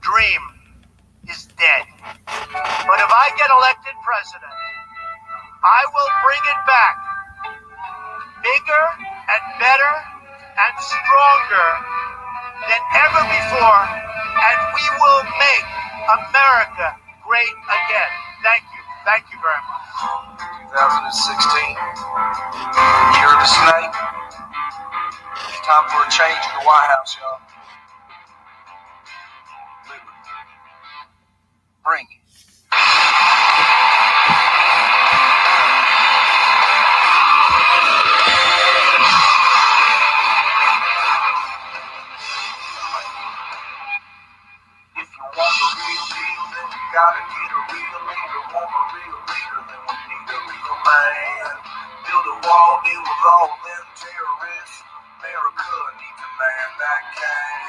dream is dead. But if I get elected president, I will bring it back bigger and better and stronger than ever before, and we will make America great again. Thank you. Thank you very much. 2016, year of the snake. It's time for a change in the White House, y'all. Liberty. Bring it. If you want a real deal, then you gotta get a real leader. Want a real leader, then we need a real man. Build a wall, deal with all them terrorists. America needs a man that can.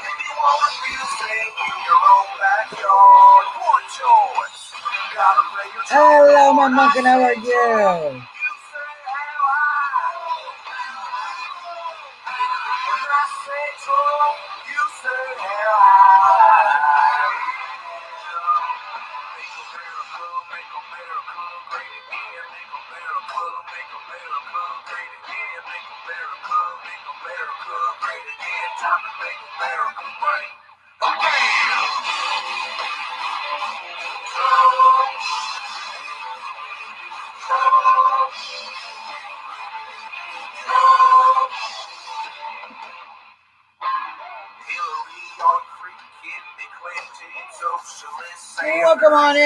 If you want a real thing in your own backyard, one choice. You gotta play your Hello, my monkey, how are you? You say hell high. Make America great again. Make America great again. Make America great again. Time to make America great again. Well, come on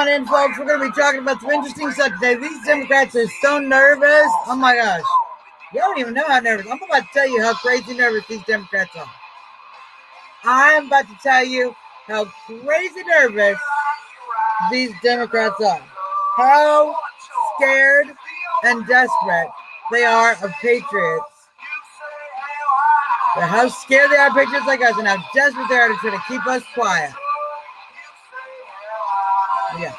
in, folks. We're going to be talking about some interesting stuff today. These Democrats are so nervous. Oh, my gosh. You don't even know how nervous. I'm about to tell you how crazy nervous these Democrats are. I'm about to tell you how crazy nervous these Democrats are. How scared and desperate they are of patriots. How scared they are of patriots like us and how desperate they are to try to keep us quiet. Yeah.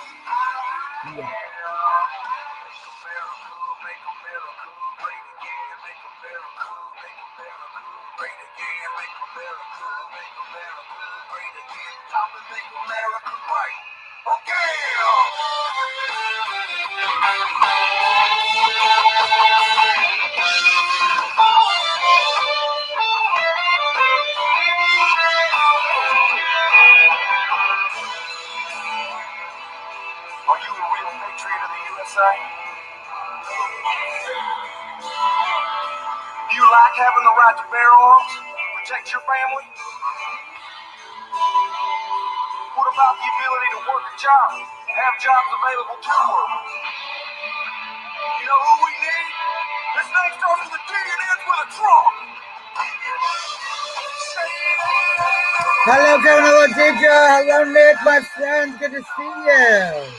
Are you a real patriot of the USA? Do you like having the right to bear arms, protect your family? What about the ability to work a job, have jobs available to work? You know who we need? This name starts with a D and ends with a Trump. Hello, Kevin. Hello, teacher. Hello, Nick, my friends. Good to see you.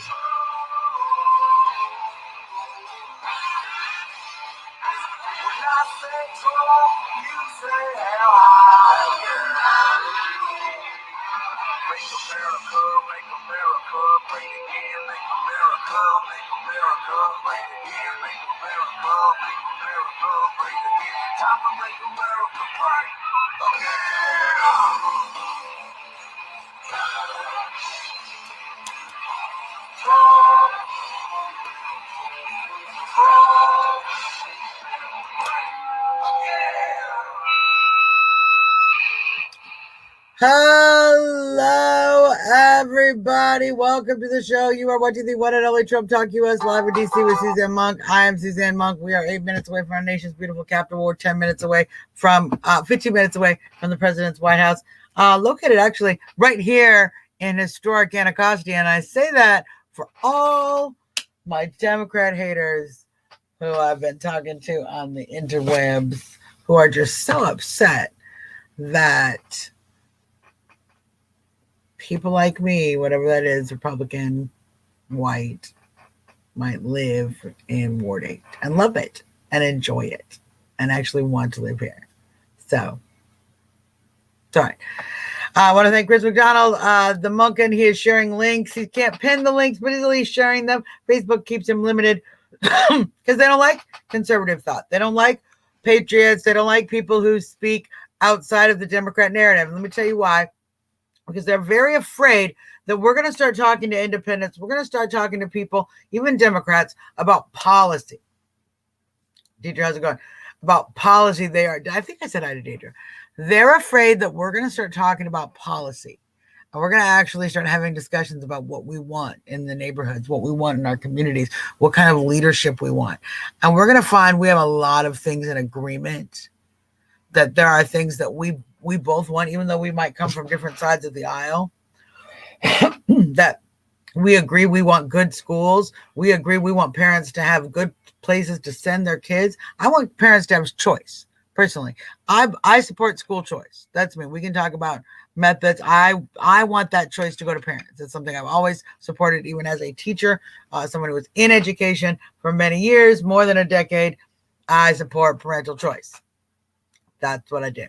Hello, everybody. Welcome to the show. You are watching the one and only Trump Talk US live in DC with Suzzanne Monk. I am Suzzanne Monk. We are 8 minutes away from our nation's beautiful capital. We're 10 minutes away from, 15 minutes away from the president's White House, located actually right here in historic Anacostia. And I say that for all my Democrat haters who I've been talking to on the interwebs, who are just so upset that people like me, whatever that is, Republican, white, might live in Ward 8 and love it and enjoy it and actually want to live here. So, sorry. I want to thank Chris McDonald, the Monkin. He is sharing links. He can't pin the links, but he's at least sharing them. Facebook keeps him limited because they don't like conservative thought. They don't like patriots. They don't like people who speak outside of the Democrat narrative. Let me tell you why. Because they're very afraid that we're going to start talking to independents. We're going to start talking to people, even Democrats, about policy. Deidre, how's it going? About policy. I think I said hi to Deidre. They're afraid that we're going to start talking about policy. And we're going to actually start having discussions about what we want in the neighborhoods, what we want in our communities, what kind of leadership we want. And we're going to find we have a lot of things in agreement, that there are things that we both want, even though we might come from different sides of the aisle, that we agree we want good schools. We agree we want parents to have good places to send their kids. I want parents to have choice. Personally, I support school choice. That's me. We can talk about methods. I want that choice to go to parents. It's something I've always supported, even as a teacher, someone who was in education for many years, more than a decade. I support parental choice. That's what I do.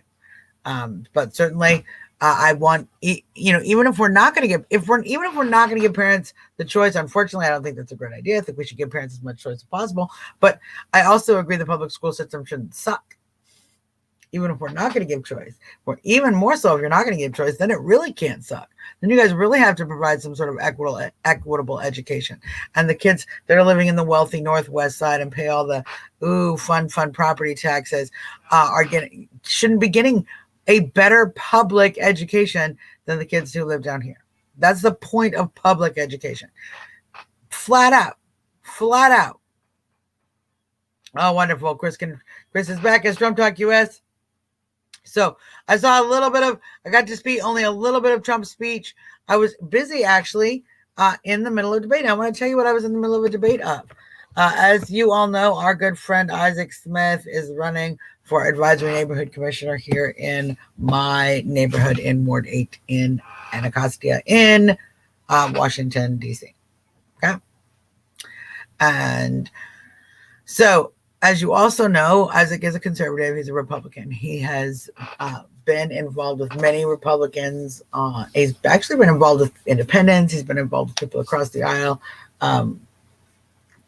But certainly, I want, even if we're not going to give parents the choice, unfortunately, I don't think that's a great idea. I think we should give parents as much choice as possible. But I also agree the public school system shouldn't suck. Even if we're not going to give choice, or even more so if you're not going to give choice, then it really can't suck. Then you guys really have to provide some sort of equitable education. And the kids that are living in the wealthy Northwest side and pay all the fun property taxes shouldn't be getting a better public education than the kids who live down here. That's the point of public education. Flat out. Oh, wonderful. Chris is back as Trump Talk US. So I saw I got to speak only a little bit of Trump's speech. I was busy actually in the middle of debate. I want to tell you what I was in the middle of a debate of. As you all know, our good friend Isaac Smith is running for advisory neighborhood commissioner here in my neighborhood in Ward 8 in Anacostia in Washington, D.C. Okay. And so, as you also know, Isaac is a conservative. He's a Republican. He has been involved with many Republicans. He's actually been involved with independents. He's been involved with people across the aisle.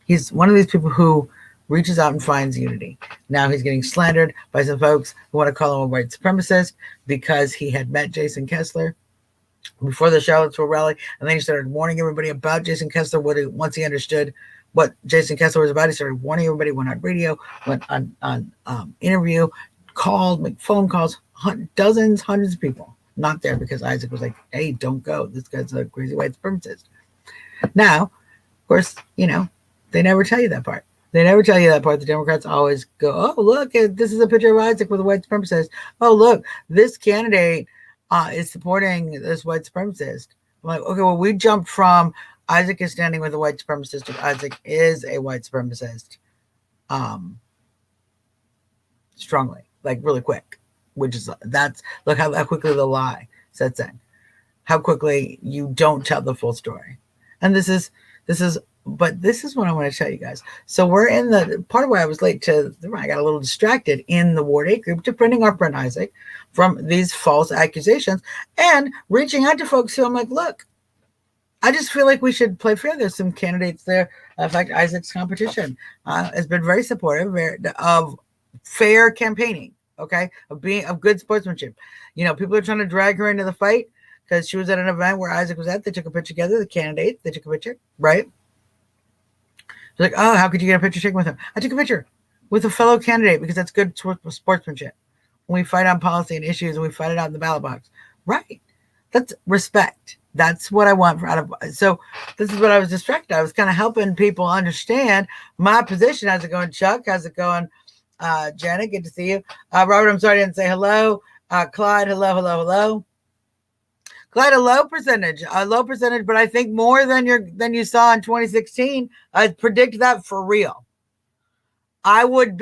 He's one of these people who reaches out and finds unity. Now he's getting slandered by some folks who want to call him a white supremacist because he had met Jason Kessler before the Charlottesville rally, and then he started warning everybody about Jason Kessler. Once he understood what Jason Kessler was about, he started warning everybody, went on radio, went on interview, called, make phone calls, hundreds of people not there because Isaac was like, hey, don't go. This guy's a crazy white supremacist. Now, of course, they never tell you that part. The Democrats always go, oh, look, this is a picture of Isaac with a white supremacist. Oh, look, this candidate is supporting this white supremacist. I'm like, okay, well, we jumped from Isaac is standing with a white supremacist to Isaac is a white supremacist strongly, like really quick, look how quickly the lie sets in, how quickly you don't tell the full story. And this is what I want to tell you guys. So we're in the part of why I was late I got a little distracted in the Ward 8 group, defending our friend Isaac from these false accusations and reaching out to folks who I'm like, look, I just feel like we should play fair. There's some candidates there. In fact, Isaac's competition has been very supportive of fair campaigning, okay, of good sportsmanship. People are trying to drag her into the fight because she was at an event where Isaac was at. They took a picture together, the candidates. They took a picture, right? Like, oh, how could you get a picture taken with him? I took a picture with a fellow candidate because that's good sportsmanship. When we fight on policy and issues and we fight it out in the ballot box, right? That's respect. That's what I want so this is what I was distracted. I was kind of helping people understand my position. How's it going, Chuck? How's it going, Janet? Good to see you. Robert, I'm sorry I didn't say hello. Clyde, hello. Clyde, a low percentage, but I think more than you saw in 2016. I predict that for real. I would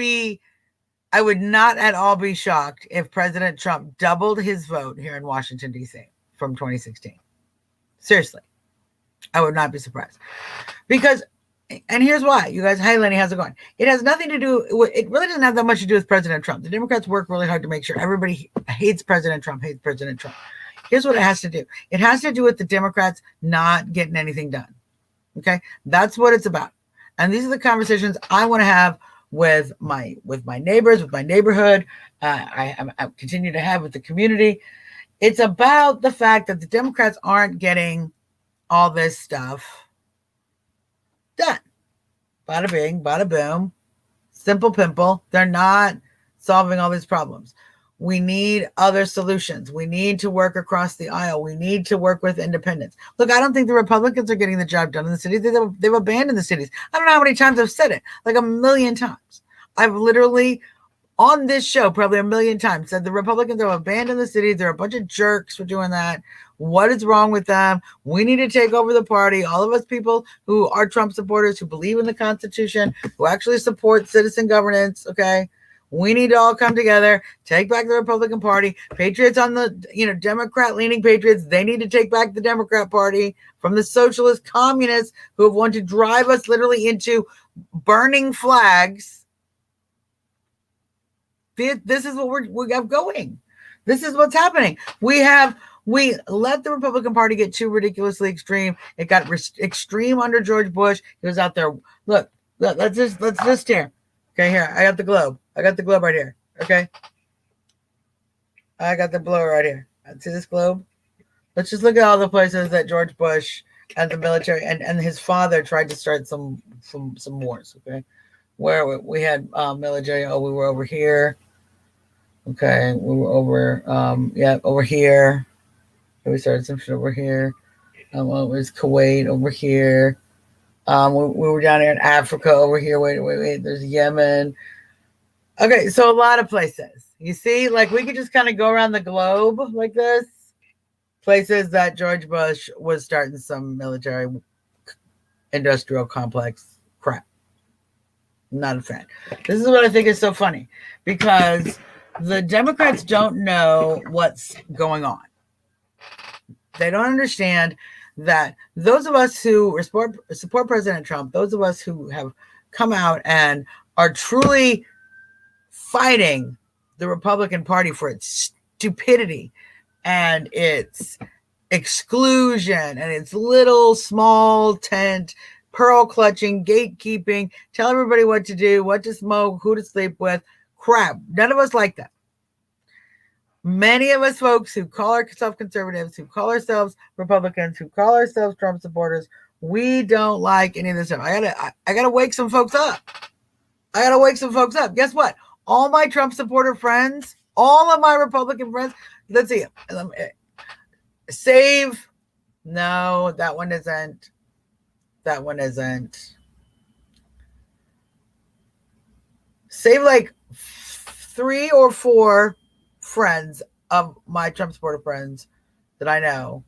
not at all be shocked if President Trump doubled his vote here in Washington, D.C. from 2016. Seriously, I would not be surprised. Because, and here's why. You guys, hi Lenny, how's it going? It has nothing to do, it really doesn't have that much to do with President Trump. The Democrats work really hard to make sure everybody hates President Trump. Here's what it has to do. It has to do with the Democrats not getting anything done. Okay? That's what it's about. And these are the conversations I want to have with my neighbors, with my neighborhood. I continue to have with the community. It's about the fact that the Democrats aren't getting all this stuff done. Bada bing, bada boom, simple pimple. They're not solving all these problems. We need other solutions. We need to work across the aisle. We need to work with independents. Look, I don't think the Republicans are getting the job done in the cities. They've abandoned the cities. I don't know how many times I've said it, like a million times. I've literally, on this show, probably a million times, said the Republicans have abandoned the cities. They're a bunch of jerks for doing that. What is wrong with them? We need to take over the party. All of us people who are Trump supporters, who believe in the Constitution, who actually support citizen governance, okay? We need to all come together, take back the Republican Party. Patriots on the, Democrat-leaning patriots, they need to take back the Democrat Party from the socialist communists who have wanted to drive us literally into burning flags. This is what we have going. This is what's happening. We let the Republican Party get too ridiculously extreme. It got extreme under George Bush. He was out there. Look, let's just stare. Okay, here. I got the globe. Right here. Okay. I got the blower right here. See this globe? Let's just look at all the places that George Bush and the military and his father tried to start some wars. Okay, where we had military. Oh, we were over here. Okay, we were over. Over here. We started some shit over here. It was Kuwait over here. We were down here in Africa over here. Wait. There's Yemen. Okay, so a lot of places. You see, like we could just kind of go around the globe like this. Places that George Bush was starting some military industrial complex crap. Not a fan. This is what I think is so funny because the Democrats don't know what's going on. They don't understand that those of us who support President Trump, those of us who have come out and are truly fighting the Republican Party for its stupidity and its exclusion and its little small tent, pearl clutching, gatekeeping, tell everybody what to do, what to smoke, who to sleep with, crap. None of us like that. Many of us folks who call ourselves conservatives, who call ourselves Republicans, who call ourselves Trump supporters, we don't like any of this stuff. I gotta wake some folks up. Guess what? All my Trump supporter friends, all of my Republican friends, let's see. Save. No, that one isn't. Save like 3 or 4 friends of my Trump supporter friends that I know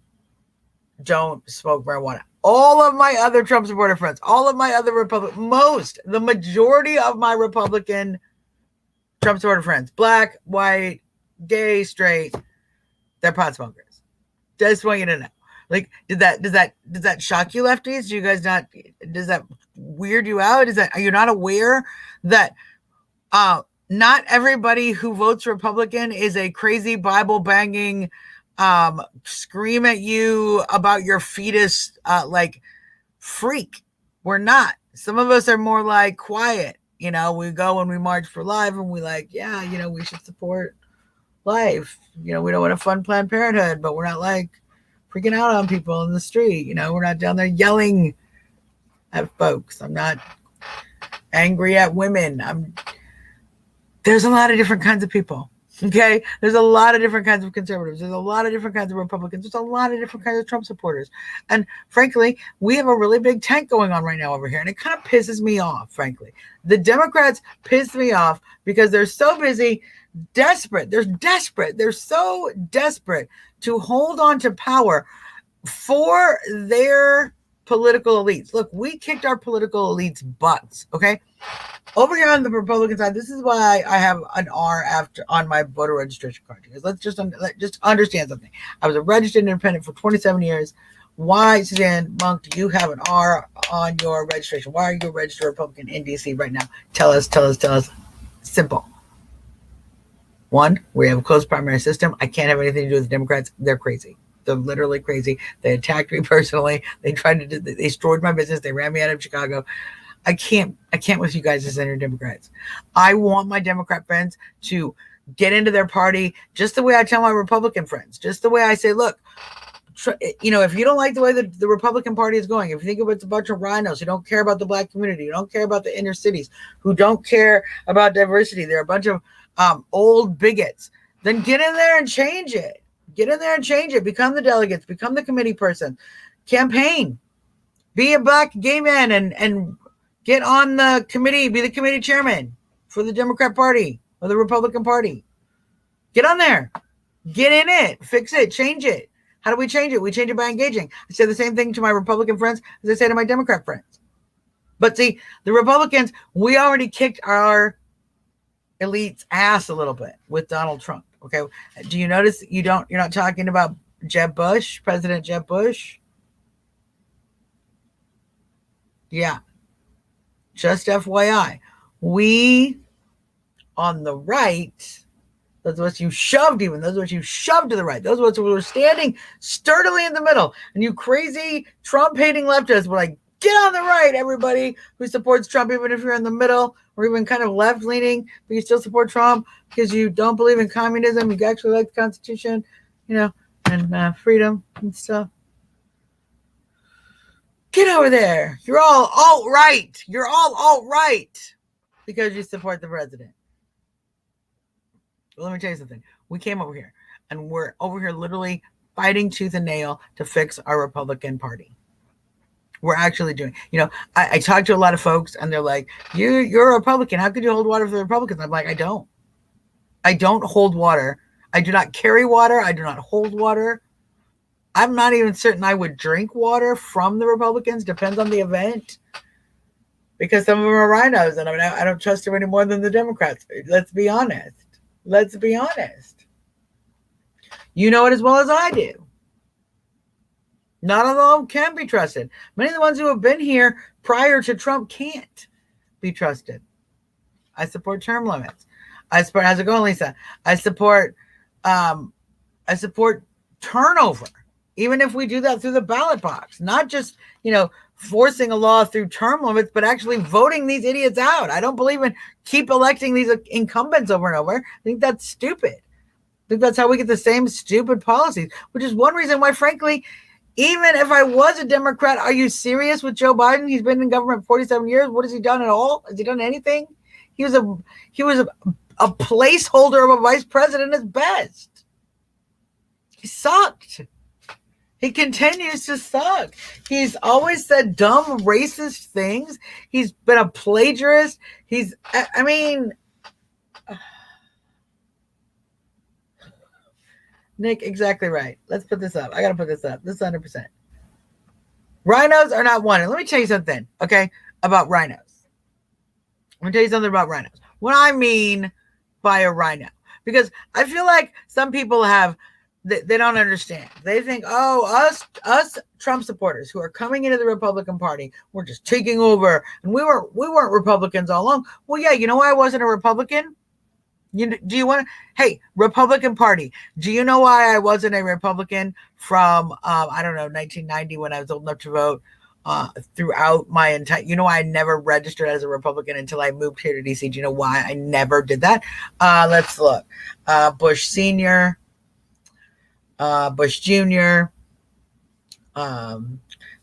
don't smoke marijuana. All of my other Trump supporter friends, all of my other the majority of my Republican Trump supporter friends, black, white, gay, straight, they're pot smokers. Just want you to know. Like, does that shock you, lefties? Do you guys not? Does that weird you out? Are you not aware that not everybody who votes Republican is a crazy Bible banging, scream at you about your fetus, like freak? We're not. Some of us are more like quiet. We go and we march for life and we like, we should support life. We don't want to fund Planned Parenthood, but we're not like freaking out on people in the street. We're not down there yelling at folks. I'm not angry at women. There's a lot of different kinds of people. Okay. There's a lot of different kinds of conservatives. There's a lot of different kinds of Republicans. There's a lot of different kinds of Trump supporters. And frankly, we have a really big tank going on right now over here. And it kind of pisses me off, frankly. The Democrats piss me off because they're so busy, desperate. They're so desperate to hold on to power for their political elites. Look, we kicked our political elites' butts. Okay. Over here on the Republican side, this is why I have an R on my voter registration card. Because let's just understand something. I was a registered independent for 27 years. Why, Suzzanne Monk, do you have an R on your registration? Why are you a registered Republican in DC right now? Tell us. Simple. 1, we have a closed primary system. I can't have anything to do with the Democrats. They're crazy. They're literally crazy. They attacked me personally. They tried to they destroyed my business. They ran me out of Chicago. I can't with you guys as Senator Democrats. I want my Democrat friends to get into their party just the way I tell my Republican friends, just the way I say, look, if you don't like the way the Republican Party is going, if you think it's a bunch of rhinos who don't care about the Black community, who don't care about the inner cities, who don't care about diversity, they're a bunch of old bigots, then get in there and change it. Get in there and change it. Become the delegates. Become the committee person. Campaign. Be a Black gay man and get on the committee. Be the committee chairman for the Democrat Party or the Republican Party. Get on there. Get in it. Fix it. Change it. How do we change it? We change it by engaging. I say the same thing to my Republican friends as I say to my Democrat friends. But see, the Republicans, we already kicked our elite's ass a little bit with Donald Trump. Okay. Do you notice you're not talking about Jeb Bush, President Jeb Bush? Yeah. Just FYI. We on the right, those of us you shoved to the right. Those of us who were standing sturdily in the middle. And you crazy Trump-hating leftists were like, get on the right, everybody who supports Trump, even if you're in the middle or even kind of left-leaning, but you still support Trump because you don't believe in communism. You actually like the Constitution, and freedom and stuff. Get over there. You're all alt-right. You're all alt-right because you support the president. Well, let me tell you something. We came over here, and we're over here literally fighting tooth and nail to fix our Republican Party. We're actually doing, I talk to a lot of folks, and they're like, you're a Republican. How could you hold water for the Republicans? I'm like, I don't hold water. I do not carry water. I do not hold water. I'm not even certain I would drink water from the Republicans. Depends on the event. Because some of them are rhinos, and I don't trust them any more than the Democrats. Let's be honest. You know it as well as I do. Not all of them can be trusted. Many of the ones who have been here prior to Trump can't be trusted. I support term limits. How's it going, Lisa? I support turnover, even if we do that through the ballot box, not just, forcing a law through term limits, but actually voting these idiots out. I don't believe in keep electing these incumbents over and over. I think that's stupid. I think that's how we get the same stupid policies, which is one reason why, frankly, even if I was a Democrat, are you serious with Joe Biden? He's been in government 47 years. What has he done at all? Has he done anything? He was a placeholder of a vice president at best. He sucked. He continues to suck. He's always said dumb, racist things. He's been a plagiarist. Nick, exactly right. Let's put this up. I got to put this up. This is 100%. Rhinos are not wanted. Let me tell you something, okay, about rhinos. Let me tell you something about rhinos. What I mean by a rhino. Because I feel like some people they don't understand. They think, us Trump supporters who are coming into the Republican Party, we're just taking over. And we weren't Republicans all along. Well, yeah, you know why I wasn't a Republican? Hey, Republican Party, do you know why I wasn't a Republican from, 1990 when I was old enough to vote throughout my entire, I never registered as a Republican until I moved here to DC. Do you know why I never did that? Let's look. Bush Sr., Bush Jr.,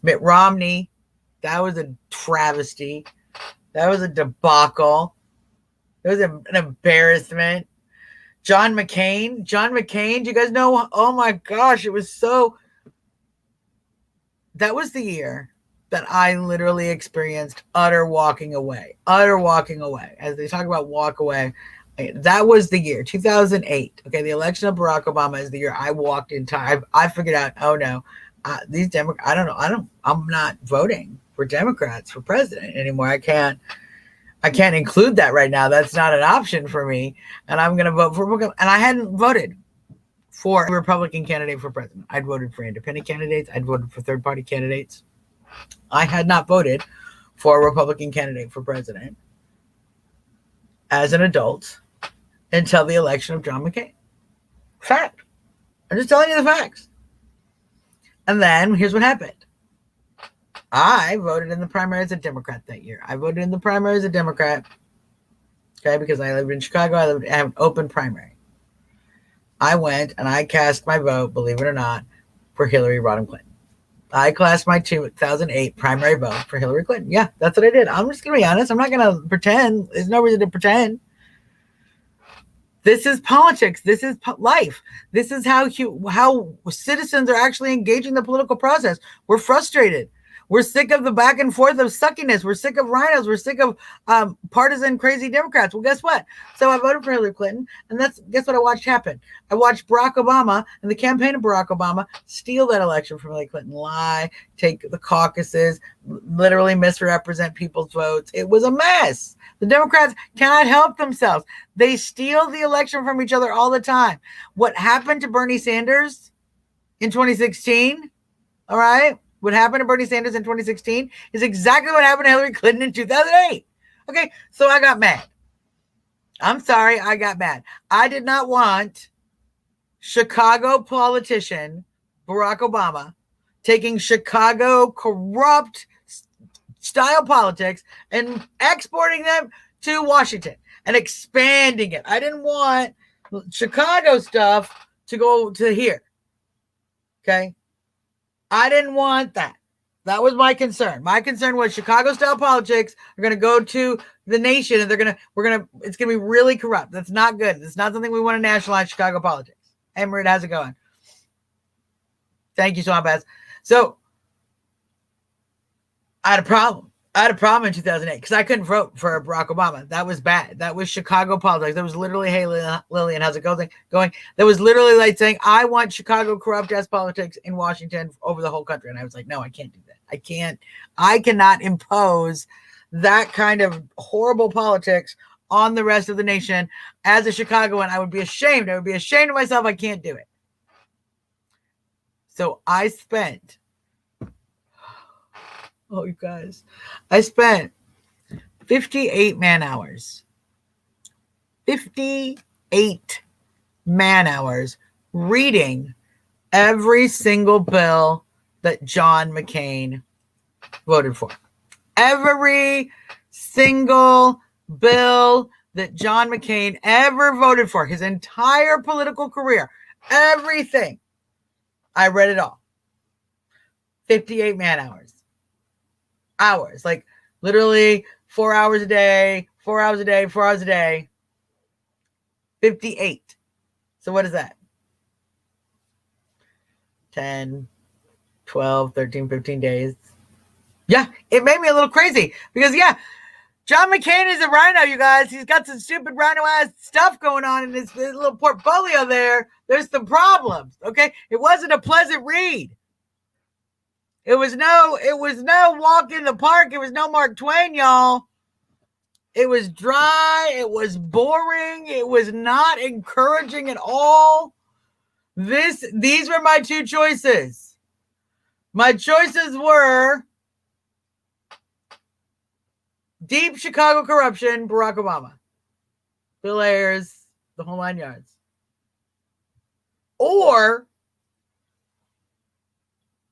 Mitt Romney. That was a travesty. That was a debacle. It was an embarrassment. John McCain. Do you guys know? Oh my gosh, it was so. That was the year that I literally experienced utter walking away. As they talk about walk away, that was the year 2008. Okay, the election of Barack Obama is the year I walked into. I figured out. Oh no, these Democrats. I don't know. I'm not voting for Democrats for president anymore. I can't include that right now. That's not an option for me. And I'm going to vote for Republican. And I hadn't voted for a Republican candidate for president. I'd voted for independent candidates. I'd voted for third-party candidates. I had not voted for a Republican candidate for president as an adult until the election of John McCain. Fact. I'm just telling you the facts. And then here's what happened. I voted in the primary as a Democrat that year. I voted in the primary as a Democrat. Okay, because I lived in Chicago. I have an open primary. I went and I cast my vote, believe it or not, for Hillary Rodham Clinton. I cast my 2008 primary vote for Hillary Clinton. Yeah, that's what I did. I'm just going to be honest. I'm not going to pretend. There's no reason to pretend. This is politics. This is life. This is how citizens are actually engaging the political process. We're frustrated. We're sick of the back and forth of suckiness. We're sick of rhinos. We're sick of partisan crazy Democrats. Well, guess what? So I voted for Hillary Clinton, and guess what I watched happen? I watched Barack Obama and the campaign of Barack Obama steal that election from Hillary Clinton, lie, take the caucuses, literally misrepresent people's votes. It was a mess. The Democrats cannot help themselves. They steal the election from each other all the time. What happened to Bernie Sanders in 2016, all right? What happened to Bernie Sanders in 2016 is exactly what happened to Hillary Clinton in 2008. Okay, so I got mad. I'm sorry, I got mad. I did not want Chicago politician Barack Obama taking Chicago corrupt style politics and exporting them to Washington and expanding it. I didn't want Chicago stuff to go to here. Okay. I didn't want that. That was my concern. My concern was Chicago style politics are going to go to the nation and it's going to be really corrupt. That's not good. That's not something we want to nationalize Chicago politics. Hey, Marit, how's it going? Thank you, Sean Bass. So I had a problem. I had a problem in 2008 because I couldn't vote for Barack Obama. That was bad. That was Chicago politics. That was literally, hey, Lillian, how's it going? That was literally like saying, I want Chicago corrupt ass politics in Washington over the whole country. And I was like, no, I can't do that. I cannot impose that kind of horrible politics on the rest of the nation. As a Chicagoan, I would be ashamed. I would be ashamed of myself. I can't do it. So I spent... Oh, you guys, I spent 58 man hours. 58 man hours reading every single bill that John McCain voted for. Every single bill that John McCain ever voted for, his entire political career, everything. I read it all. 58 man hours. Hours, like literally 4 hours a day, 4 hours a day, 4 hours a day. 58. So what is that? 10, 12, 13, 15 days. Yeah, it made me a little crazy because, yeah, John McCain is a rhino, you guys. He's got some stupid rhino-ass stuff going on in his little portfolio there. There's some problems, okay? It wasn't a pleasant read. It was no walk in the park. It was no Mark Twain, y'all. It was dry. It was boring. It was not encouraging at all. These were my two choices. My choices were deep Chicago corruption, Barack Obama, Bill Ayers, the whole 9 yards. Or,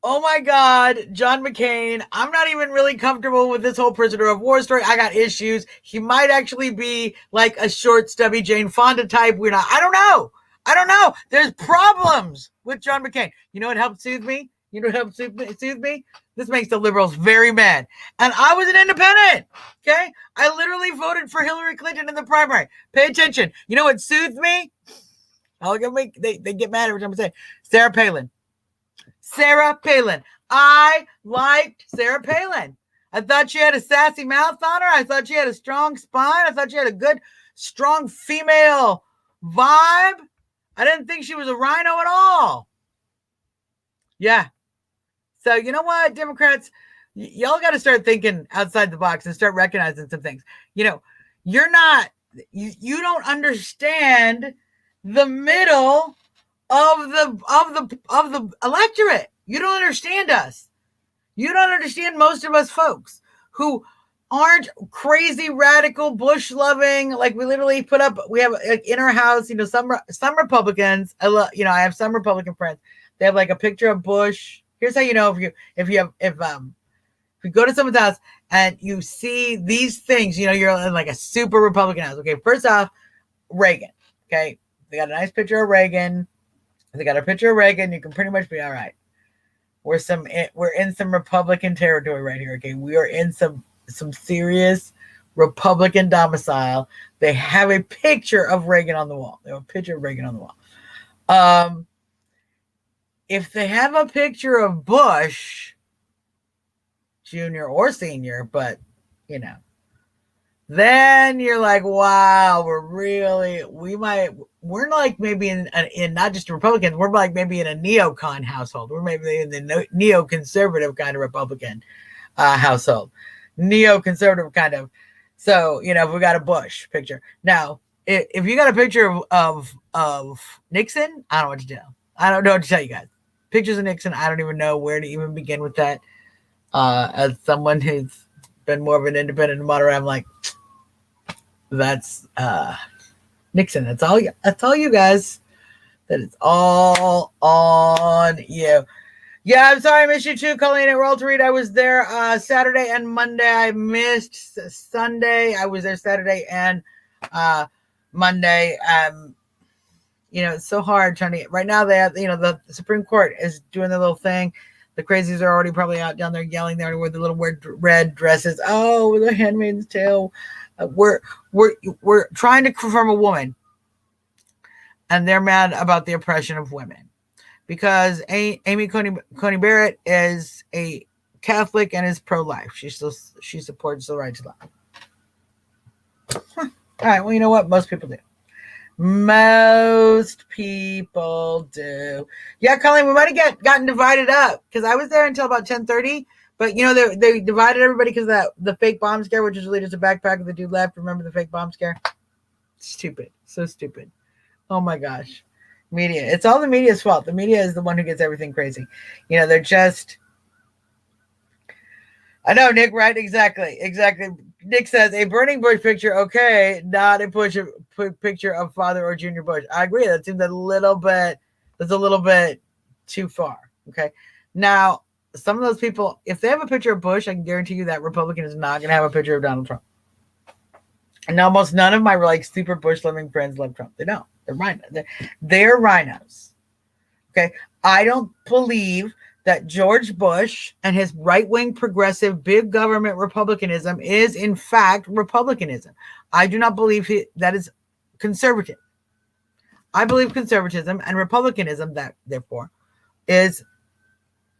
oh my God, John McCain, I'm not even really comfortable with this whole prisoner of war story. I got issues. He might actually be like a short, stubby Jane Fonda type. I don't know. There's problems with John McCain. You know what helped soothe me? This makes the liberals very mad. And I was an independent, okay? I literally voted for Hillary Clinton in the primary. Pay attention. You know what soothed me? They get mad every time I say it. Sarah Palin. I liked Sarah Palin. I thought she had a sassy mouth on her. I thought she had a strong spine. I thought she had a good, strong female vibe. I didn't think she was a rhino at all. Yeah. So you know what, Democrats, y'all got to start thinking outside the box and start recognizing some things. You know, you don't understand the middle of the electorate. You don't understand us. You don't understand most of us folks who aren't crazy radical Bush loving. Like we literally we have like in our house, you know, some Republicans. I have some Republican friends. They have like a picture of Bush. Here's how you know if If you go to someone's house and you see these things, you know, you're in like a super Republican house. Okay, first off, Reagan. Okay, they got a nice picture of Reagan. If they got a picture of Reagan, you can pretty much be all right. We're in some Republican territory right here. Okay, we are in some serious Republican domicile. They have a picture of Reagan on the wall. If they have a picture of Bush, Junior or Senior, but you know, then you're like, wow, we're like maybe in not just Republicans, we're like maybe in a neocon household. We're maybe in the neoconservative kind of Republican household, neoconservative kind of. So, you know, if we got a Bush picture. Now, if you got a picture of Nixon, I don't know what to do. I don't know what to tell you guys. Pictures of Nixon, I don't even know where to even begin with that. As someone who's been more of an independent moderator, I'm like, that's Nixon. That's all you guys. That is all on you. Yeah, I'm sorry I missed you too, Colleen at Roll to Read. I was there Saturday and Monday. I missed Sunday. I was there Saturday and Monday. You know, it's so hard trying to. Right now, they have, you know, the Supreme Court is doing their little thing. The crazies are already probably out down there yelling there with the little red dresses. Oh, the Handmaid's Tale. We're trying to confirm a woman, and they're mad about the oppression of women because Amy Coney Barrett is a Catholic and is pro-life. She supports the right to life. All right. Well, you know what? Most people do. Most people do. Yeah, Colleen, we might have gotten divided up because I was there until about 10:30. But, you know, they divided everybody because of the fake bomb scare, which is really just a backpack of the dude left. Remember the fake bomb scare? Stupid. So stupid. Oh, my gosh. Media. It's all the media's fault. The media is the one who gets everything crazy. You know, they're just... I know, Nick, right? Exactly. Nick says, a burning Bush picture, okay, not a picture of Father or Junior Bush. I agree. That seems a little bit too far. Okay. Now, some of those people, if they have a picture of Bush, I can guarantee you that Republican is not going to have a picture of Donald Trump. And almost none of my like super Bush loving friends love Trump. They don't. They're rhinos. They're rhinos. Okay. I don't believe that George Bush and his right-wing progressive big government republicanism is in fact republicanism. I do not believe that is conservative. I believe conservatism and republicanism, that therefore, is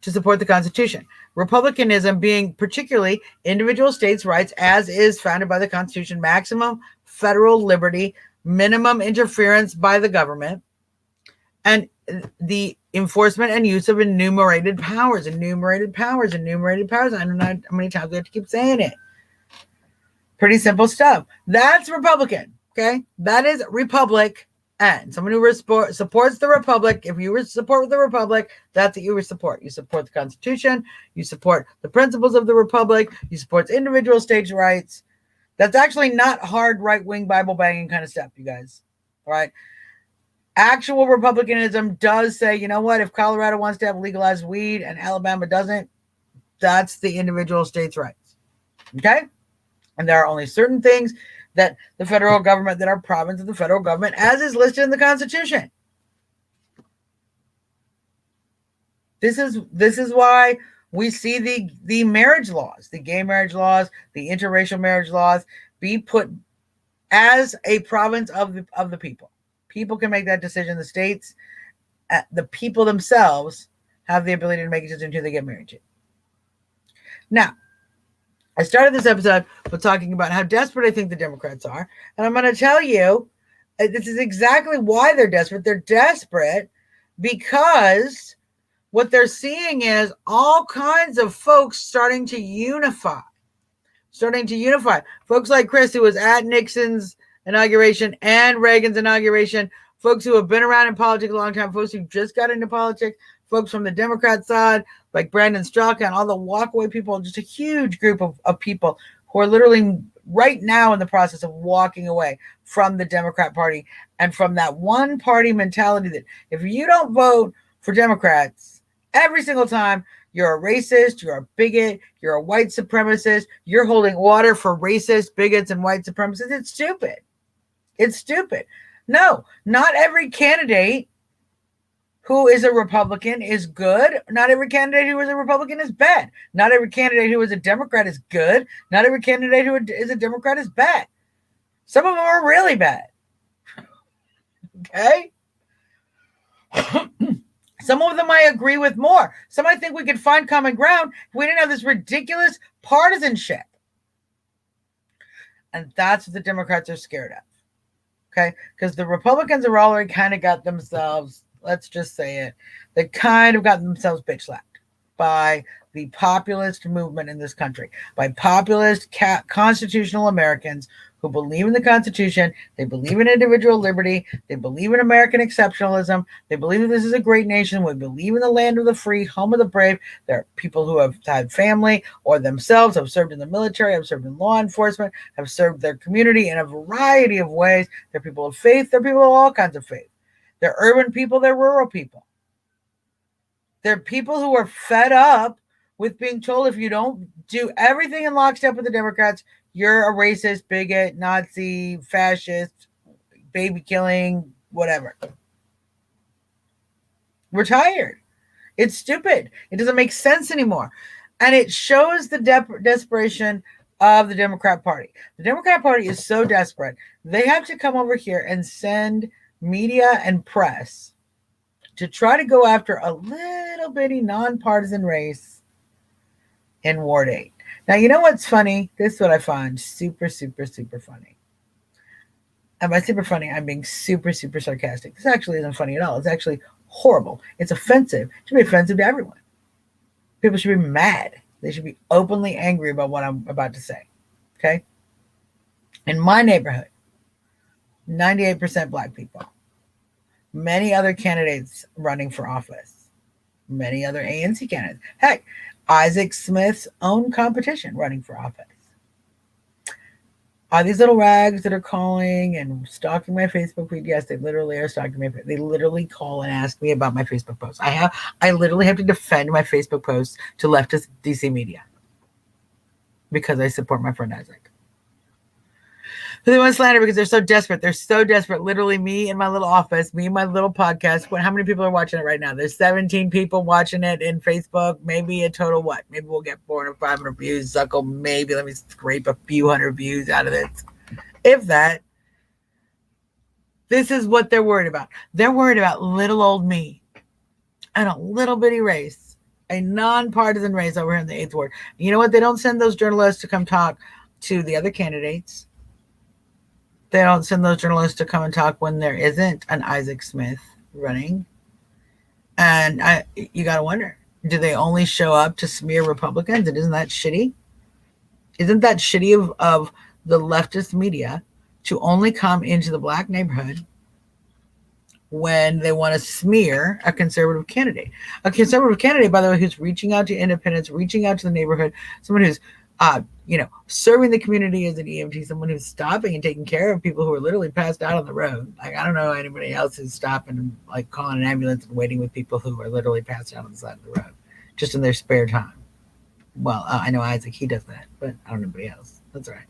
to support the Constitution. Republicanism being particularly individual states' rights as is founded by the Constitution, maximum federal liberty, minimum interference by the government, and the enforcement and use of enumerated powers. I don't know how many times we have to keep saying it. Pretty simple stuff. That's Republican. Okay. That is Republic. And someone who supports the Republic. If you support the Republic, that's what you support. You support the Constitution. You support the principles of the Republic. You support individual states' rights. That's actually not hard right-wing Bible banging kind of stuff, you guys. All right. Actual Republicanism does say, you know what, if Colorado wants to have legalized weed and Alabama doesn't, that's the individual states' rights. Okay? And there are only certain things that the federal government, that are province of the federal government, as is listed in the Constitution. This is why we see the marriage laws, the gay marriage laws, the interracial marriage laws be put as a province of the people. People can make that decision. The states, the people themselves have the ability to make a decision who they get married to. Now, I started this episode with talking about how desperate I think the Democrats are. And I'm going to tell you, this is exactly why they're desperate. They're desperate because what they're seeing is all kinds of folks starting to unify. Folks like Chris, who was at Nixon's inauguration and Reagan's inauguration, folks who have been around in politics a long time, folks who just got into politics, folks from the Democrat side, like Brandon Straka and all the walkaway people, just a huge group of people who are literally right now in the process of walking away from the Democrat Party and from that one party mentality that if you don't vote for Democrats every single time, You're a racist. You're a bigot. You're a white supremacist. You're holding water for racists, bigots, and white supremacists. It's stupid. It's stupid. No, not every candidate who is a Republican is good. Not every candidate who is a Republican is bad. Not every candidate who is a Democrat is good. Not every candidate who is a Democrat is bad. Some of them are really bad. Okay? Some of them I agree with more. Some I think we could find common ground if we didn't have this ridiculous partisanship. And that's what the Democrats are scared of. Okay? Because the Republicans have already kind of got themselves, let's just say it, they kind of got themselves bitch slapped by the populist movement in this country, by populist constitutional Americans who believe in the Constitution. They believe in individual liberty. They believe in American exceptionalism. They believe that this is a great nation. We believe in the land of the free, home of the brave. There are people who have had family or themselves have served in the military, have served in law enforcement, have served their community in a variety of ways. They're people of faith. They're people of all kinds of faith. They're urban people. They're rural people. They're people who are fed up with being told if you don't do everything in lockstep with the Democrats, you're a racist, bigot, Nazi, fascist, baby killing, whatever. We're tired. It's stupid. It doesn't make sense anymore. And it shows the desperation of the Democrat Party. The Democrat Party is so desperate, they have to come over here and send media and press to try to go after a little bitty nonpartisan race in Ward 8. Now, you know what's funny? This is what I find super, super, super funny. And by super funny, I'm being super, super sarcastic. This actually isn't funny at all. It's actually horrible. It's offensive. It should be offensive to everyone. People should be mad. They should be openly angry about what I'm about to say. Okay? In my neighborhood, 98% Black people. Many other candidates running for office. Many other ANC candidates. Heck, Isaac Smith's own competition running for office. Are these little rags that are calling and stalking my Facebook feed? Yes, they literally are stalking me. They literally call and ask me about my Facebook posts. I literally have to defend my Facebook posts to leftist DC media because I support my friend Isaac. They want to slander because they're so desperate. They're so desperate. Literally, me in my little office, me and my little podcast. How many people are watching it right now? There's 17 people watching it in Facebook. Maybe a total what? Maybe we'll get 400 or 500 views. Zucko, maybe let me scrape a few hundred views out of this. If that. This is what they're worried about. They're worried about little old me and a little bitty race, a nonpartisan race over here in the 8th Ward. You know what? They don't send those journalists to come talk to the other candidates. They don't send those journalists to come and talk when there isn't an Isaac Smith running. And you got to wonder, do they only show up to smear Republicans? And isn't that shitty? Isn't that shitty of the leftist media to only come into the Black neighborhood when they want to smear a conservative candidate? A conservative candidate, by the way, who's reaching out to independents, reaching out to the neighborhood, someone who's serving the community as an EMT, someone who's stopping and taking care of people who are literally passed out on the road. Like, I don't know anybody else who's stopping and like calling an ambulance and waiting with people who are literally passed out on the side of the road just in their spare time. Well, I know Isaac, he does that, but I don't know anybody else. That's all right.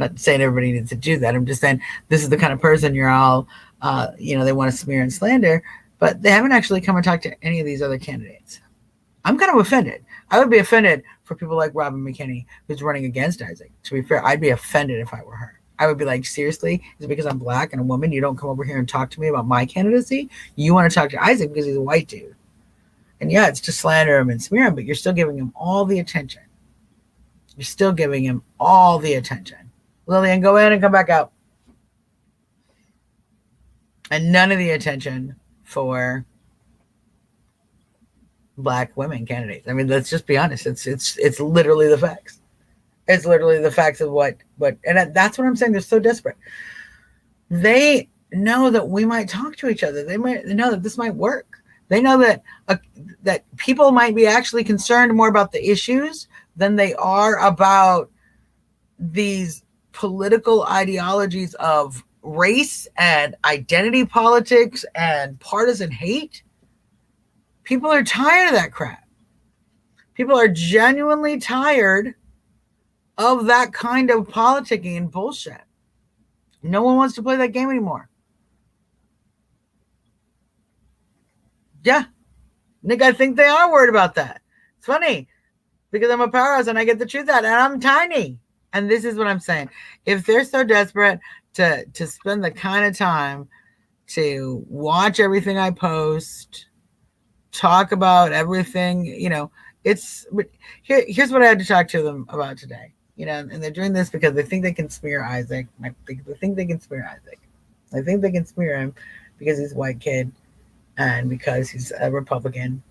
I'm not saying everybody needs to do that. I'm just saying this is the kind of person you're all, they want to smear and slander, but they haven't actually come and talked to any of these other candidates. I'm kind of offended. I would be offended for people like Robin McKinney, who's running against Isaac. To be fair, I'd be offended if I were her. I would be like, seriously? Is it because I'm Black and a woman? You don't come over here and talk to me about my candidacy? You want to talk to Isaac because he's a white dude. And yeah, it's to slander him and smear him, but you're still giving him all the attention. You're still giving him all the attention. Lillian, go in and come back out. And none of the attention for Black women candidates. I mean, let's just be honest. It's literally the facts. It's literally the facts of what, and that's what I'm saying. They're so desperate. They know that we might talk to each other. They might know that this might work. They know that that people might be actually concerned more about the issues than they are about these political ideologies of race and identity politics and partisan hate. People are tired of that crap. People are genuinely tired of that kind of politicking and bullshit. No one wants to play that game anymore. Yeah. Nick, I think they are worried about that. It's funny because I'm a powerhouse and I get the truth out and I'm tiny. And this is what I'm saying. If they're so desperate to spend the kind of time to watch everything I post, talk about everything, here's what I had to talk to them about today. And they're doing this because they think they can smear Isaac. They think they can smear Isaac. I think they can smear him because he's a white kid and because he's a Republican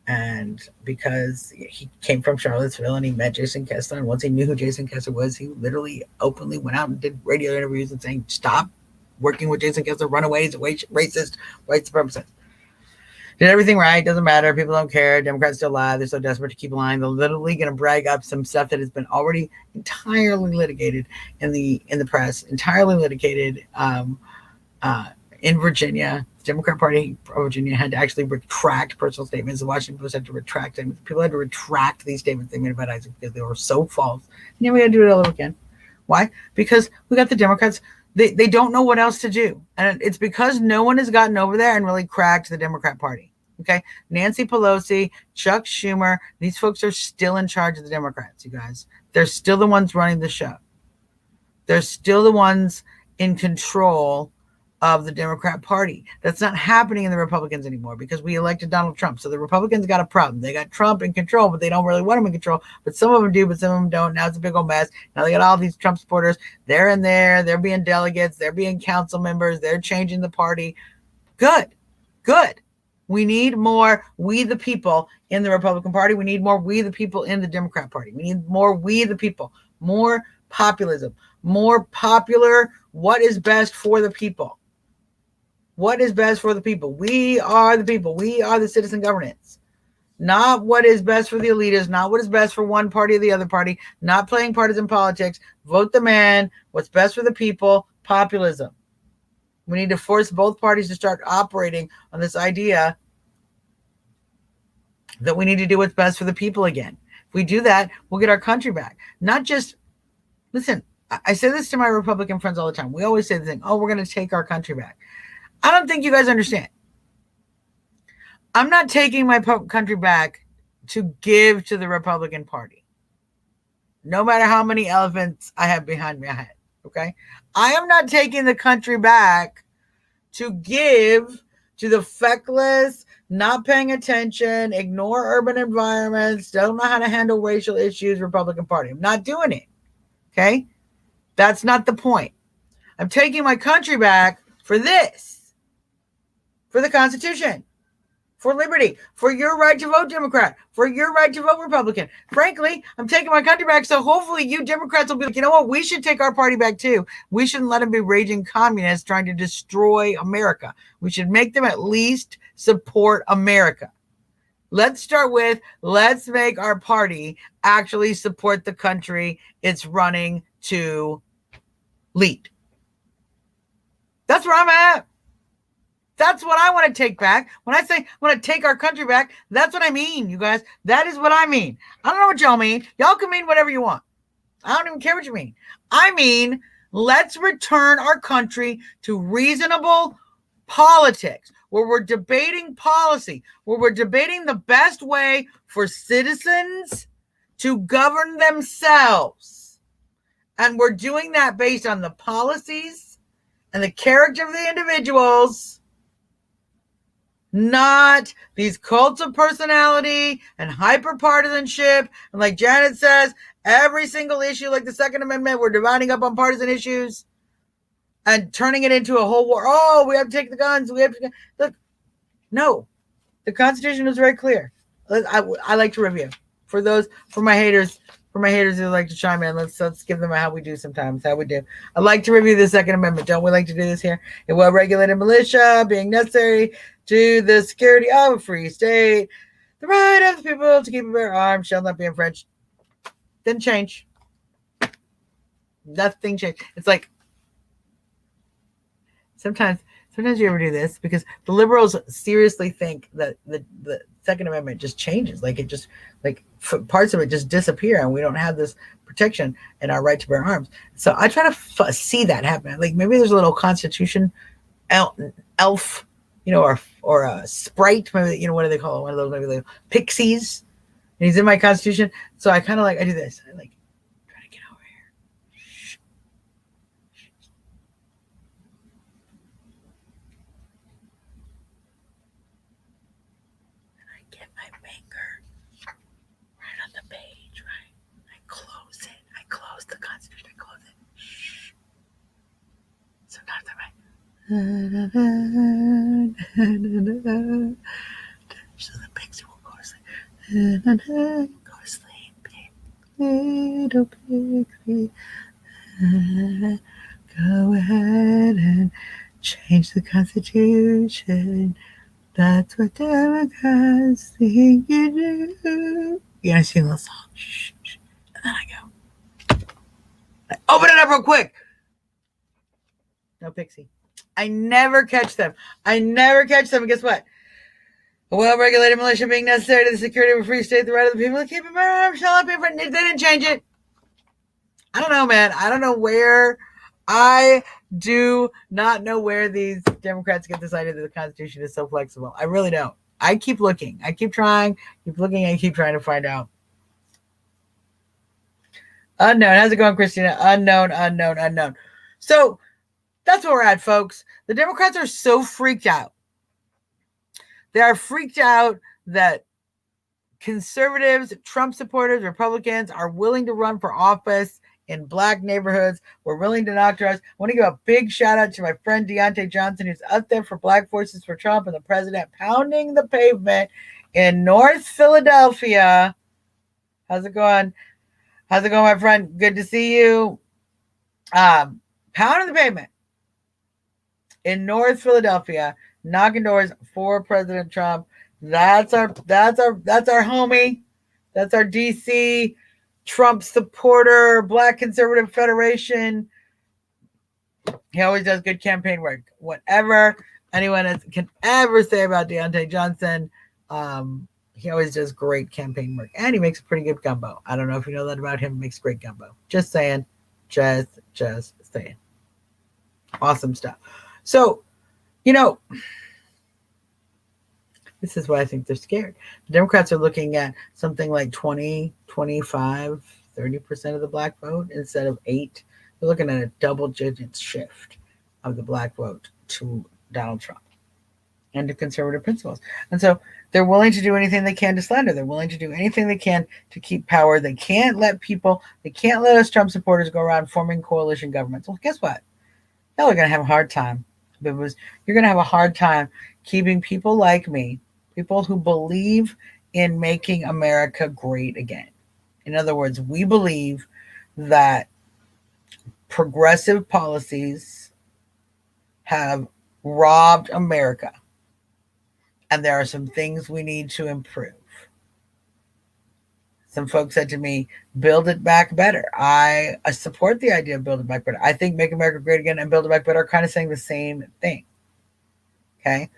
and because he came from Charlottesville and he met Jason Kessler. And once he knew who Jason Kessler was, he literally openly went out and did radio interviews and saying, stop working with Jason Kessler, run away, he's a racist, white supremacist. Did everything right, doesn't matter, people don't care, Democrats still lie, they're so desperate to keep lying, they're literally going to brag up some stuff that has been already entirely litigated in the press, entirely litigated in Virginia. The Democrat Party of Virginia had to actually retract personal statements. The Washington Post had to retract them. People had to retract these statements they made about Isaac because they were so false. And then we had to do it all over again. Why? Because we got the Democrats. They don't know what else to do. And it's because no one has gotten over there and really cracked the Democrat Party. Okay, Nancy Pelosi, Chuck Schumer, these folks are still in charge of the Democrats, you guys. They're still the ones running the show. They're still the ones in control of the Democrat Party. That's not happening in the Republicans anymore because we elected Donald Trump. So the Republicans got a problem. They got Trump in control, but they don't really want him in control. But some of them do, but some of them don't. Now it's a big old mess. Now they got all these Trump supporters. They're in there. They're being delegates. They're being council members. They're changing the party. Good. We need more we the people in the Republican Party. We need more we the people in the Democrat Party. We need more we the people, more populism, more popular. What is best for the people? What is best for the people? We are the people. We are the citizen governance. Not what is best for the elitists, not what is best for one party or the other party, not playing partisan politics. Vote the man. What's best for the people? Populism. We need to force both parties to start operating on this idea that we need to do what's best for the people again. If we do that, we'll get our country back. Not just, listen, I say this to my Republican friends all the time. We always say the thing, oh, we're going to take our country back. I don't think you guys understand. I'm not taking my country back to give to the Republican Party. No matter how many elephants I have behind my head, okay? I am not taking the country back to give to the feckless, not paying attention, ignore urban environments, don't know how to handle racial issues, Republican Party. I'm not doing it, okay? That's not the point. I'm taking my country back for this, for the Constitution, for liberty, for your right to vote Democrat, for your right to vote Republican. Frankly, I'm taking my country back, so hopefully you Democrats will be like, you know what, we should take our party back too. We shouldn't let them be raging communists trying to destroy America. We should make them at least support America. Let's start with, let's make our party actually support the country it's running to lead. That's where I'm at. That's what I want to take back. When I say I want to take our country back, that's what I mean, you guys. That is what I mean. I don't know what y'all mean. Y'all can mean whatever you want. I don't even care what you mean. I mean, let's return our country to reasonable politics, where we're debating policy, where we're debating the best way for citizens to govern themselves. And we're doing that based on the policies and the character of the individuals, not these cults of personality and hyper-partisanship. And like Janet says, every single issue, like the Second Amendment, we're dividing up on partisan issues and turning it into a whole war. Oh, we have to take the guns. We have to look. No, the Constitution is very clear. I like to review for my haters who like to chime in. Let's give them a how we do sometimes. How we do. I like to review the Second Amendment. Don't we like to do this here? A well-regulated militia being necessary to the security of a free state. The right of the people to keep and bear arms shall not be infringed. Didn't change. Nothing changed. It's like sometimes Sometimes you ever do this because the liberals seriously think that the Second Amendment just changes. Like it just, like parts of it just disappear and we don't have this protection and our right to bear arms. So I try to see that happen. Like maybe there's a little constitution elf, or a sprite, maybe, what do they call it? One of those, maybe like pixies. And he's in my constitution. So I kind of I do this. I try to get over here. Shh. And I get my finger right on the page, right? I close it. I close the constitution. I close it. Shh. Sometimes I'm like, so the pixie will go to sleep. Go to sleep, little pixie. Go ahead and change the Constitution. That's what Democrats think you do. You're gonna sing a song. Shh, shh. And then I go. Open it up real quick. No pixie. I never catch them. And guess what? A well-regulated militia being necessary to the security of a free state, the right of the people to keep and bear arms shall not be infringed. They didn't change it. I don't know, man. I don't know where. I do not know where these Democrats get this idea that the Constitution is so flexible. I really don't. I keep looking. I keep trying. Keep looking. I keep trying to find out. Unknown. How's it going, Christina? Unknown. So that's where we're at, folks. The Democrats are so freaked out. They are freaked out that conservatives, Trump supporters, Republicans are willing to run for office in black neighborhoods. We're willing to knock doors. I want to give a big shout out to my friend Deontay Johnson, who's up there for Black Forces for Trump and the president pounding the pavement in North Philadelphia. How's it going? My friend? Good to see you. Pounding the pavement in North Philadelphia, knocking doors for President Trump. That's our homie. That's our DC Trump supporter, Black Conservative Federation. He always does good campaign work. Whatever anyone can ever say about Deontay Johnson, he always does great campaign work. And he makes a pretty good gumbo. I don't know if you know that about him. He makes great gumbo. Just saying. Just saying. Awesome stuff. So, this is why I think they're scared. The Democrats are looking at something like 20, 25, 30% of the black vote instead of 8. They're looking at a double-digit shift of the black vote to Donald Trump and to conservative principles. And so they're willing to do anything they can to slander. They're willing to do anything they can to keep power. They can't let us Trump supporters go around forming coalition governments. Well, guess what? Y'all are going to have a hard time. Because you're going to have a hard time keeping people like me, people who believe in making America great again. In other words, we believe that progressive policies have robbed America, and there are some things we need to improve. Some folks said to me, build it back better. I support the idea of build it back better. I think make America great again and build it back better are kind of saying the same thing. Okay?